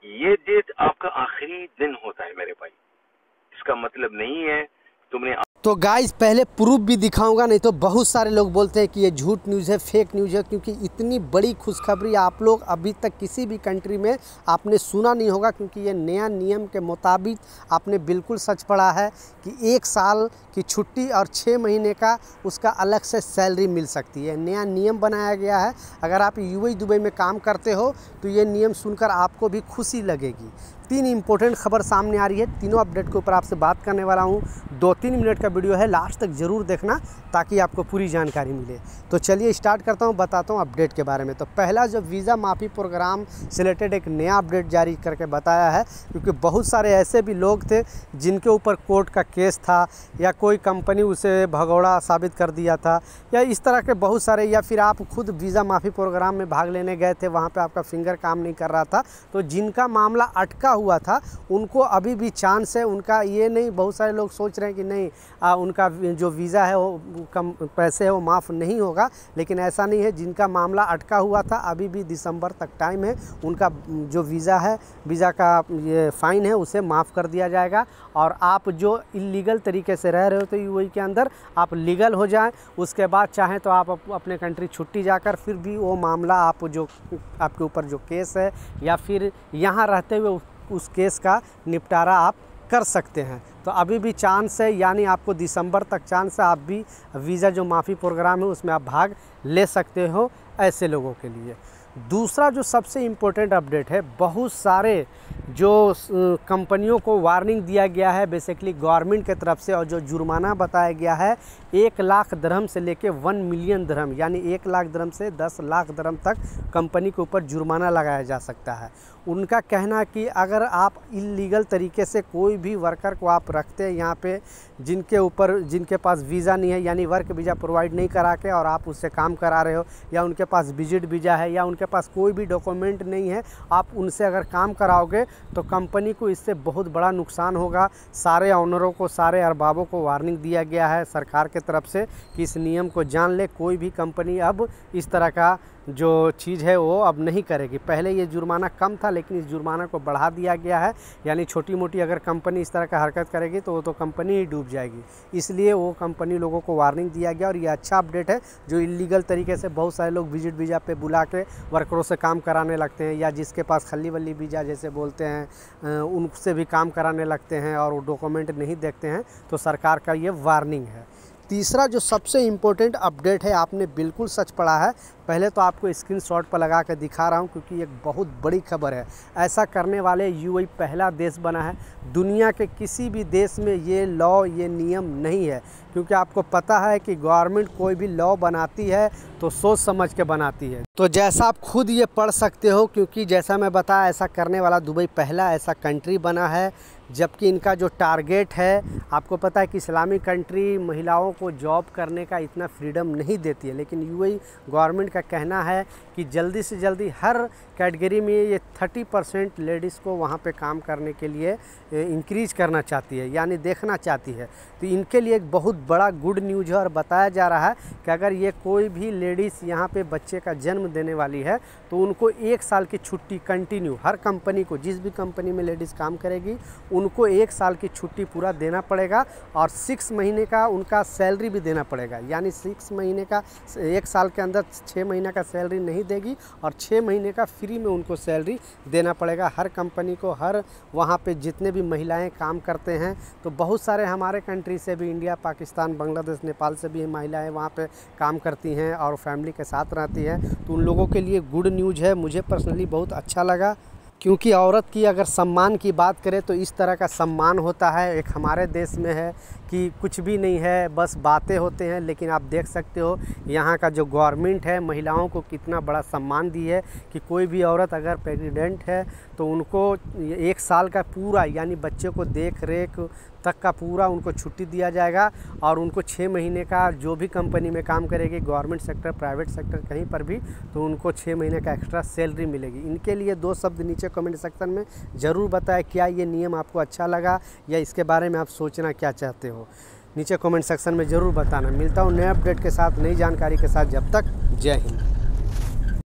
ये डेट आपका आखिरी दिन होता है मेरे भाई। इसका मतलब नहीं है तुमने। तो गाइस पहले प्रूफ भी दिखाऊंगा, नहीं तो बहुत सारे लोग बोलते हैं कि ये झूठ न्यूज़ है, फेक न्यूज़ है, क्योंकि इतनी बड़ी खुशखबरी आप लोग अभी तक किसी भी कंट्री में आपने सुना नहीं होगा। क्योंकि ये नया नियम के मुताबिक आपने बिल्कुल सच पढ़ा है कि 1 साल की छुट्टी और 6 महीने का उसका अलग से सैलरी मिल सकती है। नया नियम बनाया गया है। अगर आप यूएई दुबई में काम करते हो तो ये नियम सुनकर आपको भी खुशी लगेगी। 3 इंपॉर्टेंट खबर सामने आ रही है, तीनों अपडेट के ऊपर आपसे बात करने वाला हूँ। 2-3 मिनट का वीडियो है, लास्ट तक ज़रूर देखना ताकि आपको पूरी जानकारी मिले। तो चलिए स्टार्ट करता हूँ, बताता हूँ अपडेट के बारे में। तो पहला जो वीज़ा माफ़ी प्रोग्राम से रिलेटेड एक नया अपडेट जारी करके बताया है, क्योंकि बहुत सारे ऐसे भी लोग थे जिनके ऊपर कोर्ट का केस था या कोई कंपनी उसे भगोड़ा साबित कर दिया था या इस तरह के बहुत सारे, या फिर आप खुद वीज़ा माफ़ी प्रोग्राम में भाग लेने गए थे, वहाँ पर आपका फिंगर काम नहीं कर रहा था। तो जिनका मामला अटका हुआ था उनको अभी भी चांस है। उनका ये नहीं, बहुत सारे लोग सोच रहे हैं कि नहीं उनका जो वीज़ा है वो कम पैसे है वो माफ़ नहीं होगा, लेकिन ऐसा नहीं है। जिनका मामला अटका हुआ था अभी भी दिसंबर तक टाइम है, उनका जो वीज़ा है, वीज़ा का ये फ़ाइन है उसे माफ़ कर दिया जाएगा। और आप जो इलीगल तरीके से रह रहे हो तो यूएई के अंदर आप लीगल हो जाएं, उसके बाद चाहें तो आप अपने कंट्री छुट्टी जाकर फिर भी वो मामला आप जो आपके ऊपर जो केस है या फिर यहाँ रहते हुए उस केस का निपटारा आप कर सकते हैं। तो अभी भी चांस है, यानी आपको दिसंबर तक चांस है, आप भी वीज़ा जो माफ़ी प्रोग्राम है उसमें आप भाग ले सकते हो ऐसे लोगों के लिए। दूसरा जो सबसे इम्पोर्टेंट अपडेट है, बहुत सारे जो कंपनियों को वार्निंग दिया गया है बेसिकली गवर्नमेंट की तरफ से, और जो जुर्माना बताया गया है 1 लाख दिरहम से लेके 1 मिलियन दिरहम, यानी 1 लाख दिरहम से 10 लाख दिरहम तक कंपनी के ऊपर जुर्माना लगाया जा सकता है। उनका कहना है कि अगर आप इलीगल तरीके से कोई भी वर्कर को आप रखते हैं यहाँ पे, जिनके पास वीज़ा नहीं है, यानी वर्क वीज़ा प्रोवाइड नहीं करा के और आप उससे काम करा रहे हो, या उनके पास विजिट वीज़ा है या उनके पास कोई भी डॉक्यूमेंट नहीं है, आप उनसे अगर काम कराओगे तो कंपनी को इससे बहुत बड़ा नुकसान होगा। सारे ऑनरों को, सारे अरबाबों को वार्निंग दिया गया है सरकार की तरफ से कि इस नियम को जान ले। कोई भी कंपनी अब इस तरह का जो चीज़ है वो अब नहीं करेगी। पहले ये जुर्माना कम था लेकिन इस जुर्माना को बढ़ा दिया गया है, यानी छोटी मोटी अगर कंपनी इस तरह का हरकत करेगी तो वो तो कंपनी ही डूब जाएगी। इसलिए वो कंपनी लोगों को वार्निंग दिया गया। और ये अच्छा अपडेट है। जो इलीगल तरीके से बहुत सारे लोग विजिट वीज़ा पे बुला के वर्करों से काम कराने लगते हैं, या जिसके पास खली वली वीज़ा जैसे बोलते हैं उनसे भी काम कराने लगते हैं और वो डॉक्यूमेंट नहीं देखते हैं, तो सरकार का ये वार्निंग है। तीसरा जो सबसे इम्पोर्टेंट अपडेट है, आपने बिल्कुल सच पढ़ा है। पहले तो आपको स्क्रीनशॉट पर लगा कर दिखा रहा हूं क्योंकि एक बहुत बड़ी खबर है। ऐसा करने वाले यूएई पहला देश बना है। दुनिया के किसी भी देश में ये लॉ, ये नियम नहीं है, क्योंकि आपको पता है कि गवर्नमेंट कोई भी लॉ बनाती है तो सोच समझ के बनाती है। तो जैसा आप खुद ये पढ़ सकते हो, क्योंकि जैसा मैं बताया ऐसा करने वाला दुबई पहला ऐसा कंट्री बना है। जबकि इनका जो टारगेट है, आपको पता है कि इस्लामिक कंट्री महिलाओं को जॉब करने का इतना फ्रीडम नहीं देती है, लेकिन यूएई गवर्नमेंट का कहना है कि जल्दी से जल्दी हर कैटेगरी में ये 30% लेडीज़ को वहाँ पे काम करने के लिए इंक्रीज करना चाहती है, यानी देखना चाहती है। तो इनके लिए एक बहुत बड़ा गुड न्यूज़ है। और बताया जा रहा है कि अगर ये कोई भी लेडीज़ यहाँ पे बच्चे का जन्म देने वाली है तो उनको 1 साल की छुट्टी कंटिन्यू, हर कंपनी को, जिस भी कंपनी में लेडीज़ काम करेगी उनको 1 साल की छुट्टी पूरा देना पड़ेगा। और 6 महीने का उनका सैलरी भी देना पड़ेगा, यानी 6 महीने का, 1 साल के अंदर 6 महीने का सैलरी नहीं देगी और 6 महीने का फ्री में उनको सैलरी देना पड़ेगा हर कंपनी को। हर वहाँ पे जितने भी महिलाएं काम करते हैं, तो बहुत सारे हमारे कंट्री से भी, इंडिया, पाकिस्तान, बांग्लादेश, नेपाल से भी महिलाएं वहाँ पे काम करती हैं और फैमिली के साथ रहती हैं। तो उन लोगों के लिए गुड न्यूज़ है। मुझे पर्सनली बहुत अच्छा लगा, क्योंकि औरत की अगर सम्मान की बात करें तो इस तरह का सम्मान होता है। एक हमारे देश में है कि कुछ भी नहीं है, बस बातें होते हैं, लेकिन आप देख सकते हो यहाँ का जो गवर्नमेंट है महिलाओं को कितना बड़ा सम्मान दी है कि कोई भी औरत अगर प्रेग्नेंट है तो उनको 1 साल का पूरा, यानी बच्चे को देख रेख तक का पूरा उनको छुट्टी दिया जाएगा। और उनको 6 महीने का, जो भी कंपनी में काम करेगी, गवर्नमेंट सेक्टर, प्राइवेट सेक्टर, कहीं पर भी, तो उनको 6 महीने का एक्स्ट्रा सैलरी मिलेगी। इनके लिए 2 शब्द नीचे कमेंट सेक्शन में ज़रूर बताएं, क्या ये नियम आपको अच्छा लगा या इसके बारे में आप सोचना क्या चाहते हो, नीचे कमेंट सेक्शन में ज़रूर बताना। मिलता हूँ नए अपडेट के साथ, नई जानकारी के साथ। जब तक, जय हिंद।